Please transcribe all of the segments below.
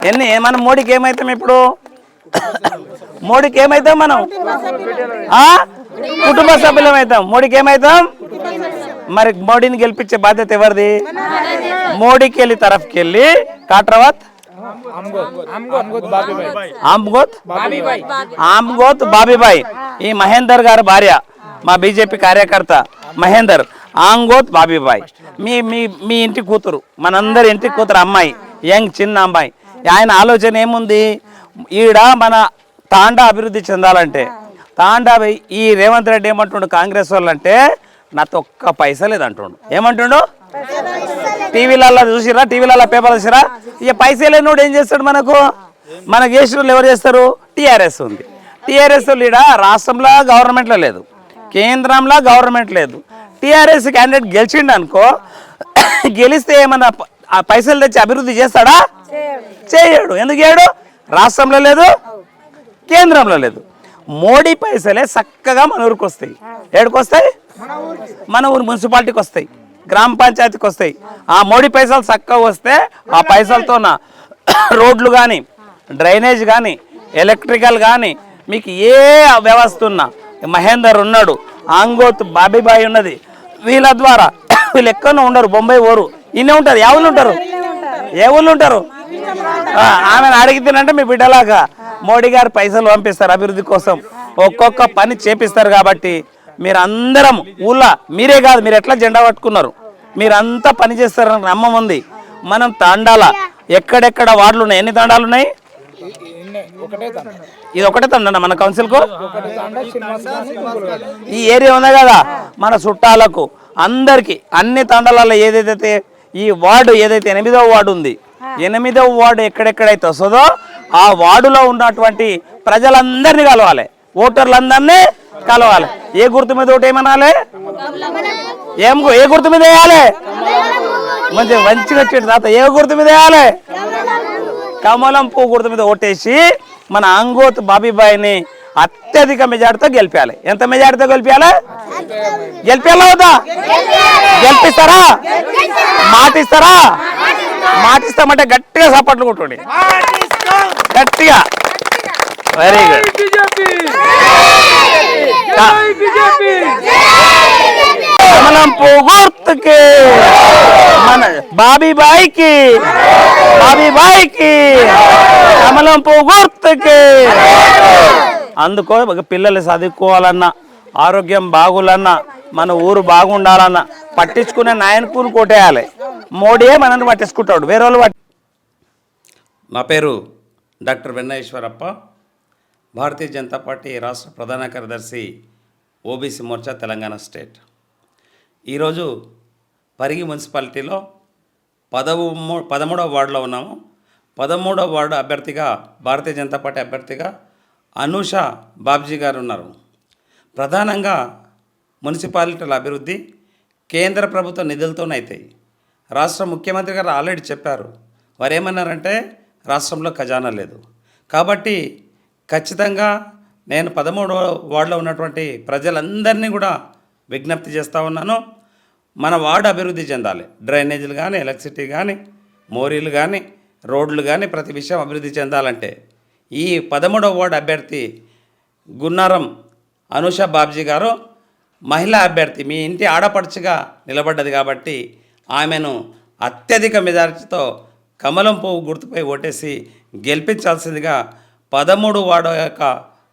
మనం మోడీకి ఏమవుతాం ఇప్పుడు? మోడీకి ఏమవుతాం మనం? కుటుంబ సభ్యులం అవుతాం. మోడీకి ఏమవుతాం? మరి మోడీని గెలిపించే బాధ్యత ఎవరిది? మోడీకి వెళ్ళి తరఫుకి వెళ్ళి కాట్రావత్ ఆమ్గోత్ బాబీబాయ్, ఈ మహేందర్ గారి భార్య, మా బీజేపీ కార్యకర్త మహేందర్ ఆంగోత్ బాబీబాయ్, మీ మీ మీ ఇంటి కూతురు, మనందరి ఇంటి కూతురు అమ్మాయి, యంగ్ చిన్న అమ్మాయి. ఆయన ఆలోచన ఏముంది? ఈడ మన తాండా అభివృద్ధి చెందాలంటే, తాండా ఈ రేవంత్ రెడ్డి ఏమంటుండు కాంగ్రెస్ వాళ్ళు అంటే, నాతో ఒక్క పైసా లేదంటుండు. ఏమంటుండు? టీవీలలో చూసిరా, టీవీలలో పేపర్ చూసిరా? ఇక పైసలు లేనోడు ఏం చేస్తాడు? మనకు చేసిన వాళ్ళు ఎవరు చేస్తారు? టీఆర్ఎస్ ఉంది. టీఆర్ఎస్ లీడ రాష్ట్రంలో గవర్నమెంట్లో లేదు, కేంద్రంలో గవర్నమెంట్ లేదు. టీఆర్ఎస్ క్యాండిడేట్ గెలిచిండు అనుకో, గెలిస్తే ఏమన్నా ఆ పైసలు తెచ్చి అభివృద్ధి చేస్తాడా? చేయడు. ఎందుకు చేయడు? రాష్ట్రంలో లేదు, కేంద్రంలో లేదు. మోడీ పైసలే చక్కగా మన ఊరికి వస్తాయి. ఏడికి వస్తాయి? మన ఊరు మున్సిపాలిటీకి వస్తాయి, గ్రామ పంచాయతీకి వస్తాయి. ఆ మోడీ పైసలు చక్కగా వస్తే ఆ పైసలతో రోడ్లు కానీ, డ్రైనేజ్ కానీ, ఎలక్ట్రికల్ కానీ, మీకు ఏ వ్యవస్థ ఉన్నా, మహేందర్ ఉన్నాడు, ఆంగోత్ బాబీబాయ్ ఉన్నది, వీళ్ళ ద్వారా వీళ్ళు ఎక్కడో ఉండరు, బొంబాయి ఊరు ఇన్నే ఉంటారు. ఏ ఊళ్ళు ఉంటారు? ఏ ఊళ్ళు ఉంటారు? ఆమెను అడిగితేనంటే మీ బిడ్డలాగా మోడీ గారు పైసలు పంపిస్తారు అభివృద్ధి కోసం, ఒక్కొక్క పని చేపిస్తారు. కాబట్టి మీరందరం ఊళ్ళో, మీరే కాదు, మీరు ఎట్లా జెండా పట్టుకున్నారు, మీరంతా పని చేస్తారని నమ్మం ఉంది. మనం తాండాల ఎక్కడెక్కడ వార్డులు ఉన్నాయి? ఎన్ని తాండాలు ఉన్నాయి? ఇది ఒకటే తండ మన కౌన్సిల్కు. ఈ ఏరియా ఉంది కదా, మన చుట్టాలకు అందరికి అన్ని తండాలలో ఏదైతే ఈ వార్డు ఏదైతే 8వ వార్డు ఉంది, 8వ వార్డు ఎక్కడెక్కడైతే వస్తుందో ఆ వార్డులో ఉన్నటువంటి ప్రజలందరినీ కలవాలి, ఓటర్లందరినీ కలవాలి. ఏ గుర్తు మీద ఓటేమనాలి? ఏ గుర్తు మీద వేయాలి? మంచిగా వచ్చేది తాత, ఏ గుర్తు మీద వేయాలి? కమలం పువ్వు గుర్తు మీద ఓటేసి మన ఆంగోత్ బాబీబాయ్ని అత్యధిక మెజార్టీతో గెలిపాలి. ఎంత మెజార్టీతో గెలిపాలి? గెలిపేలా అవుతా? గెలిపిస్తారా? మాటిస్తారా? మాటిస్తామంటే గట్టిగా సపోర్ట్లు కొట్టండి, గట్టిగా. Very good. కమలం పువ్వు గుర్తుకి, మన బాబీబాయ్కి, కమలం పువ్వు గుర్తుకి. అందుకో పిల్లలు చదువుకోవాలన్నా, ఆరోగ్యం బాగులన్నా, మన ఊరు బాగుండాలన్నా పట్టించుకునే నాయకులు కొట్టేయాలి. మోడీయే మనల్ని పట్టించుకుంటాడు, వేరే వాళ్ళు. నా పేరు డాక్టర్ వెన్నయేశ్వరప్ప, భారతీయ జనతా పార్టీ రాష్ట్ర ప్రధాన కార్యదర్శి, ఓబీసీ మోర్చా తెలంగాణ స్టేట్. ఈరోజు పరిగి మున్సిపాలిటీలో 13వ వార్డులో ఉన్నాము. 13వ వార్డు అభ్యర్థిగా, భారతీయ జనతా పార్టీ అభ్యర్థిగా అనూష బాబ్జీ గారు ఉన్నారు. ప్రధానంగా మున్సిపాలిటీల అభివృద్ధి కేంద్ర ప్రభుత్వ నిధులతోనే అవుతాయి. రాష్ట్ర ముఖ్యమంత్రి గారు ఆల్రెడీ చెప్పారు. వారు ఏమన్నారంటే రాష్ట్రంలో ఖజానా లేదు. కాబట్టి ఖచ్చితంగా నేను 13వ వార్డులో ఉన్నటువంటి ప్రజలందరినీ కూడా విజ్ఞప్తి చేస్తూ ఉన్నాను. మన వార్డు అభివృద్ధి చెందాలి. డ్రైనేజీలు కానీ, ఎలక్ట్రిసిటీ కానీ, మోరీలు కానీ, రోడ్లు కానీ, ప్రతి విషయం అభివృద్ధి చెందాలంటే ఈ 13వ వార్డు అభ్యర్థి గున్నారం అనూష బాబ్జీ గారు మహిళా అభ్యర్థి, మీ ఇంటి ఆడపడుచుగా నిలబడ్డది. కాబట్టి ఆమెను అత్యధిక మెజారిటీతో కమలం పువ్వు గుర్తుపై ఓటేసి గెలిపించాల్సిందిగా 13 వార్డు యొక్క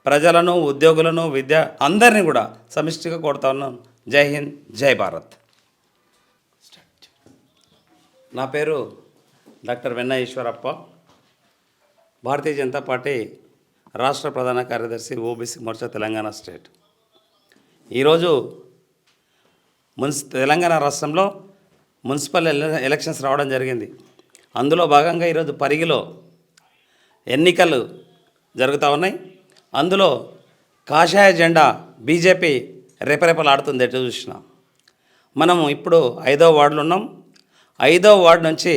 ప్రజలను, ఉద్యోగులను, విద్య అందరినీ కూడా సమిష్టిగా కోరుతా ఉన్నాను. జై హింద్, జై భారత్. నా పేరు డాక్టర్ వెన్నయేశ్వరప్ప, భారతీయ జనతా పార్టీ రాష్ట్ర ప్రధాన కార్యదర్శి, ఓబీసీ మోర్చా తెలంగాణ స్టేట్. ఈరోజు తెలంగాణ రాష్ట్రంలో మున్సిపల్ ఎలక్షన్స్ రావడం జరిగింది. అందులో భాగంగా ఈరోజు పరిగిలో ఎన్నికలు జరుగుతూ ఉన్నాయి. అందులో కాషాయ జెండా బీజేపీ రేపరేపలాడుతుంది. ఎటు చూసినా మనం ఇప్పుడు 5వ వార్డులో ఉన్నాం. 5వ వార్డు నుంచి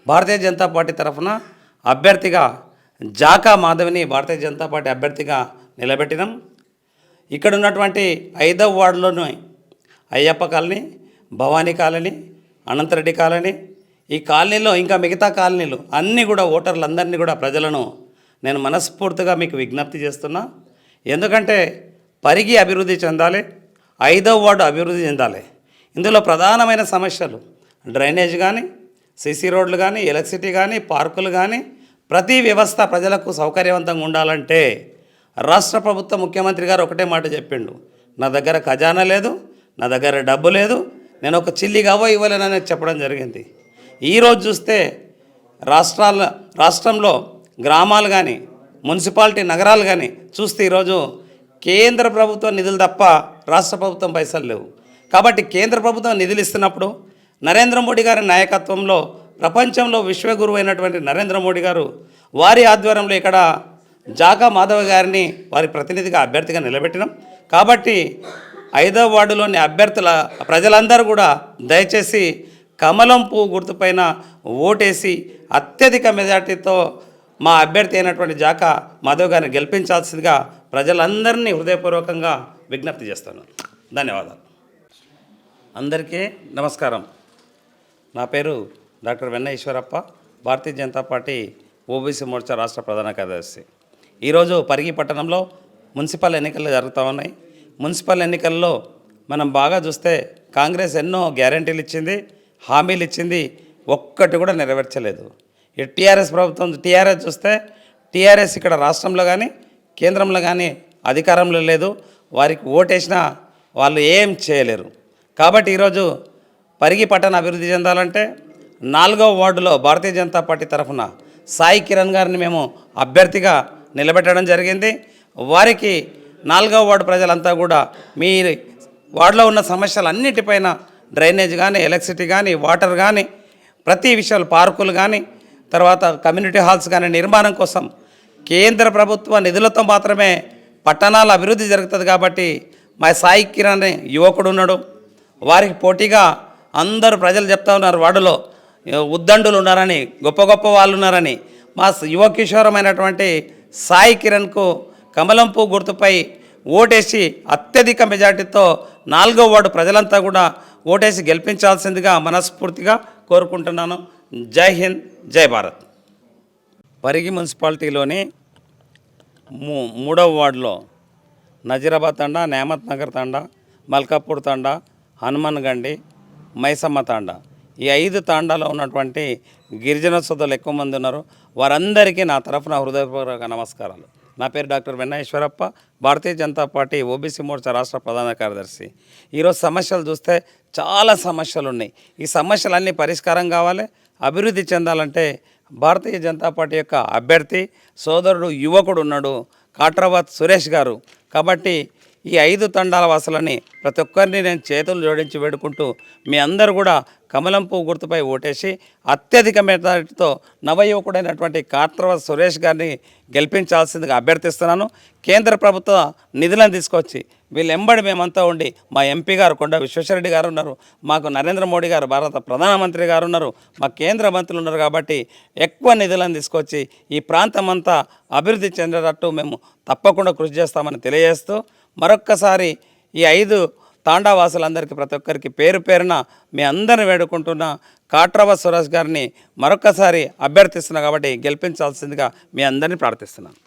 భారతీయ జనతా పార్టీ తరఫున అభ్యర్థిగా జాకా మాధవిని భారతీయ జనతా పార్టీ అభ్యర్థిగా నిలబెట్టినాం. ఇక్కడ ఉన్నటువంటి 5వ వార్డులోని Ayyappa colony, Bhavani colony, Anantha Reddy colony, ఈ కాలనీలో ఇంకా మిగతా కాలనీలు అన్నీ కూడా ఓటర్లందరినీ కూడా ప్రజలను నేను మనస్ఫూర్తిగా మీకు విజ్ఞప్తి చేస్తున్నా. ఎందుకంటే పరిగి అభివృద్ధి చెందాలి, 5వ వార్డు అభివృద్ధి చెందాలి. ఇందులో ప్రధానమైన సమస్యలు డ్రైనేజ్ కానీ, సిసి రోడ్లు కానీ, ఎలక్ట్రిసిటీ కానీ, పార్కులు కానీ, ప్రతి వ్యవస్థ ప్రజలకు సౌకర్యవంతంగా ఉండాలంటే రాష్ట్ర ప్రభుత్వ ముఖ్యమంత్రి గారు ఒకటే మాట చెప్పిండు, నా దగ్గర ఖజానా లేదు, నా దగ్గర డబ్బు లేదు, నేను ఒక చిల్లి కావో ఇవ్వలేనని చెప్పడం జరిగింది. ఈరోజు చూస్తే రాష్ట్రంలో గ్రామాలు కానీ, మున్సిపాలిటీ నగరాలు కానీ చూస్తే ఈరోజు కేంద్ర ప్రభుత్వం నిధులు తప్ప రాష్ట్ర ప్రభుత్వం పైసలు లేవు. కాబట్టి కేంద్ర ప్రభుత్వం నిధులు ఇస్తున్నప్పుడు నరేంద్ర మోడీ గారి నాయకత్వంలో ప్రపంచంలో విశ్వగురువు అయినటువంటి నరేంద్ర మోడీ గారు వారి ఆధ్వర్యంలో ఇక్కడ జాకా మాధవ్ గారిని వారి ప్రతినిధిగా అభ్యర్థిగా నిలబెట్టినాం. కాబట్టి 5వ వార్డులోని అభ్యర్థుల ప్రజలందరూ కూడా దయచేసి కమలం పువ్వు గుర్తుపైన ఓటేసి అత్యధిక మెజార్టీతో మా అభ్యర్థి అయినటువంటి జాకా మాధవ్ గారిని గెలిపించాల్సిందిగా ప్రజలందరినీ హృదయపూర్వకంగా విజ్ఞప్తి చేస్తున్నాను. ధన్యవాదాలు. అందరికీ నమస్కారం. నా పేరు డాక్టర్ వెన్న ఈశ్వరప్ప, భారతీయ జనతా పార్టీ ఓబీసీ మోర్చా రాష్ట్ర ప్రధాన కార్యదర్శి. ఈరోజు పరిగి పట్టణంలో మున్సిపల్ ఎన్నికలు జరుగుతూ ఉన్నాయి. మున్సిపల్ ఎన్నికల్లో మనం బాగా చూస్తే కాంగ్రెస్ ఎన్నో గ్యారంటీలు ఇచ్చింది, హామీలు ఇచ్చింది, ఒక్కటి కూడా నెరవేర్చలేదు. ఈ టీఆర్ఎస్ ప్రభుత్వం చూస్తే టీఆర్ఎస్ ఇక్కడ రాష్ట్రంలో కానీ కేంద్రంలో కానీ అధికారంలో లేదు. వారికి ఓటేసినా వాళ్ళు ఏం చేయలేరు. కాబట్టి ఈరోజు పరిగి పట్టణ అభివృద్ధి చెందాలంటే 4వ వార్డులో భారతీయ జనతా పార్టీ తరఫున సాయి కిరణ్ గారిని మేము అభ్యర్థిగా నిలబెట్టడం జరిగింది. వారికి 4వ వార్డు ప్రజలంతా కూడా మీ వార్డులో ఉన్న సమస్యలన్నిటిపైన డ్రైనేజ్ కానీ, ఎలక్ట్రిసిటీ కానీ, వాటర్ కానీ, ప్రతి విషయాలు పార్కులు కానీ, తర్వాత కమ్యూనిటీ హాల్స్ కానీ నిర్మాణం కోసం కేంద్ర ప్రభుత్వ నిధులతో మాత్రమే పట్టణాల అభివృద్ధి జరుగుతుంది. కాబట్టి మా సాయి కిరణ్ యువకుడు ఉన్నాడు, వారికి పోటీగా అందరూ ప్రజలు చెప్తా ఉన్నారు, వార్డులో ఉద్దండులు ఉన్నారని, గొప్ప గొప్ప వాళ్ళు ఉన్నారని. మా యువ కిషోరమైనటువంటి సాయి కిరణ్కు కమలం పువ్వు గుర్తుపై ఓటేసి అత్యధిక మెజార్టీతో 4వ వార్డు ప్రజలంతా కూడా ఓటేసి గెలిపించాల్సిందిగా మనస్ఫూర్తిగా కోరుకుంటున్నాను. జై హింద్, జై భారత్. పరిగి మున్సిపాలిటీలోని 3వ వార్డులో నజీరాబాద్ తండా, నేమత్ నగర్ తండా, మల్కాపూర్ తండా, హనుమాన్ గండి, మైసమ్మ తాండా, ఈ 5 తాండాలో ఉన్నటువంటి గిరిజన సోదరులు ఎక్కువ మంది ఉన్నారు. వారందరికీ నా తరఫున హృదయపూర్వక నమస్కారాలు. నా పేరు డాక్టర్ వెన్న ఈశ్వరప్ప, భారతీయ జనతా పార్టీ ఓబీసీ మోర్చా రాష్ట్ర ప్రధాన కార్యదర్శి. ఈరోజు సమస్యలు చూస్తే చాలా సమస్యలు ఉన్నాయి. ఈ సమస్యలన్నీ పరిష్కారం కావాలి, అభివృద్ధి చెందాలంటే భారతీయ జనతా పార్టీ యొక్క అభ్యర్థి సోదరుడు యువకుడు ఉన్నాడు, కాట్రాబాద్ సురేష్ గారు. కాబట్టి ఈ 5 తండాల వాసులని ప్రతి ఒక్కరిని నేను చేతులు జోడించి వేడుకుంటూ మీ అందరూ కూడా కమలం పువ్వు గుర్తుపై ఓటేసి అత్యధిక మెజారిటీతో నవయువకుడైనటువంటి కాట్రాబాద్ సురేష్ గారిని గెలిపించాల్సిందిగా అభ్యర్థిస్తున్నాను. కేంద్ర ప్రభుత్వ నిధులను తీసుకొచ్చి వీళ్ళెంబడి మేమంతా ఉండి, మా ఎంపీ గారు కొండ విశ్వేశ్వరరెడ్డి గారు ఉన్నారు, మాకు నరేంద్ర మోడీ గారు భారత ప్రధానమంత్రి గారు ఉన్నారు, మా కేంద్ర మంత్రులు ఉన్నారు. కాబట్టి ఎక్కువ నిధులను తీసుకొచ్చి ఈ ప్రాంతం అంతా అభివృద్ధి చెందేటట్టు మేము తప్పకుండా కృషి చేస్తామని తెలియజేస్తూ మరొక్కసారి ఈ 5 తాండావాసులందరికీ ప్రతి ఒక్కరికి పేరు పేరున మీ అందరిని వేడుకుంటున్న కాట్రాబాద్ సురేష్ గారిని మరొక్కసారి అభ్యర్థిస్తున్నా. కాబట్టి గెలిపించాల్సిందిగా మీ అందరినీ ప్రార్థిస్తున్నాను.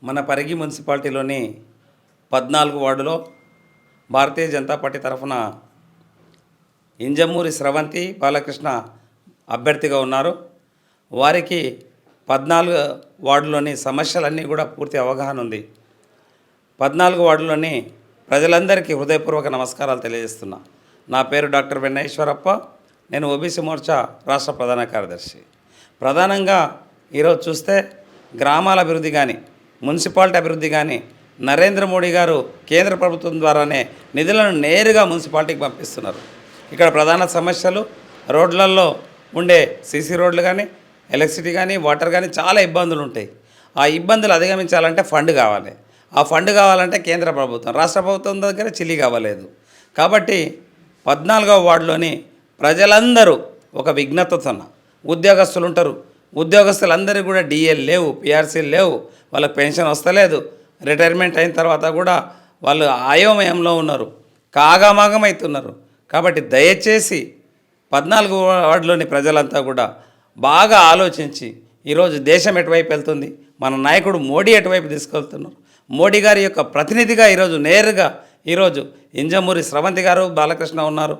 మన పరిగి మున్సిపాలిటీలోని 14 వార్డులో భారతీయ జనతా పార్టీ తరఫున ఇంజమూరి స్రవంతి బాలకృష్ణ అభ్యర్థిగా ఉన్నారు. వారికి 14 వార్డులోని సమస్యలన్నీ కూడా పూర్తి అవగాహన ఉంది. 14 వార్డులోని ప్రజలందరికీ హృదయపూర్వక నమస్కారాలు తెలియజేస్తున్నా. నా పేరు డాక్టర్ వెన్న ఈశ్వరప్ప, నేను ఓబీసీ మోర్చా రాష్ట్ర ప్రధాన కార్యదర్శి. ప్రధానంగా ఈరోజు చూస్తే గ్రామాల అభివృద్ధి కానీ, మున్సిపాలిటీ అభివృద్ధి కానీ నరేంద్ర మోడీ గారు కేంద్ర ప్రభుత్వం ద్వారానే నిధులను నేరుగా మున్సిపాలిటీకి పంపిస్తున్నారు. ఇక్కడ ప్రధాన సమస్యలు రోడ్లలో ఉండే సీసీ రోడ్లు కానీ, ఎలక్ట్రిసిటీ కానీ, వాటర్ కానీ చాలా ఇబ్బందులు ఉంటాయి. ఆ ఇబ్బందులు అధిగమించాలంటే ఫండ్ కావాలి. ఆ ఫండ్ కావాలంటే కేంద్ర ప్రభుత్వం, రాష్ట్ర ప్రభుత్వం దగ్గర చిల్లి కావలేదు. కాబట్టి 14వ వార్డులోని ప్రజలందరూ ఒక విఘ్నతతో ఉద్యోగస్తులు ఉంటారు. ఉద్యోగస్తులందరికీ కూడా డిఎల్ లేవు, పిఆర్సీలు లేవు, వాళ్ళకి పెన్షన్ వస్తలేదు. రిటైర్మెంట్ అయిన తర్వాత కూడా వాళ్ళు అయోమయంలో ఉన్నారు, కాగమాగమవుతున్నారు. కాబట్టి దయచేసి 14 వార్డులోని ప్రజలంతా కూడా బాగా ఆలోచించి ఈరోజు దేశం ఎటువైపు వెళ్తుంది, మన నాయకుడు మోడీ ఎటువైపు తీసుకెళ్తున్నారు, మోడీ గారి యొక్క ప్రతినిధిగా ఈరోజు నేరుగా ఈరోజు ఇంజమూరి స్రవంతి గారు బాలకృష్ణ ఉన్నారు.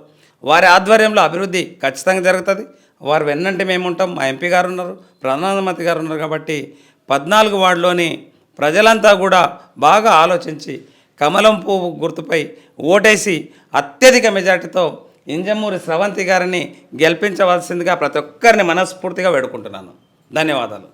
వారి ఆధ్వర్యంలో అభివృద్ధి ఖచ్చితంగా జరుగుతుంది. వారు వెన్నంటి మేము ఉంటాం. మా ఎంపీ గారు ఉన్నారు, ప్రధానమంత్రి గారు ఉన్నారు. కాబట్టి 14 వార్డులోని ప్రజలంతా కూడా బాగా ఆలోచించి కమలం పువ్వు గుర్తుపై ఓటేసి అత్యధిక మెజార్టీతో ఇంజమూరి స్రవంతి గారిని గెలిపించవలసిందిగా ప్రతి ఒక్కరిని మనస్ఫూర్తిగా వేడుకుంటున్నాను. ధన్యవాదాలు.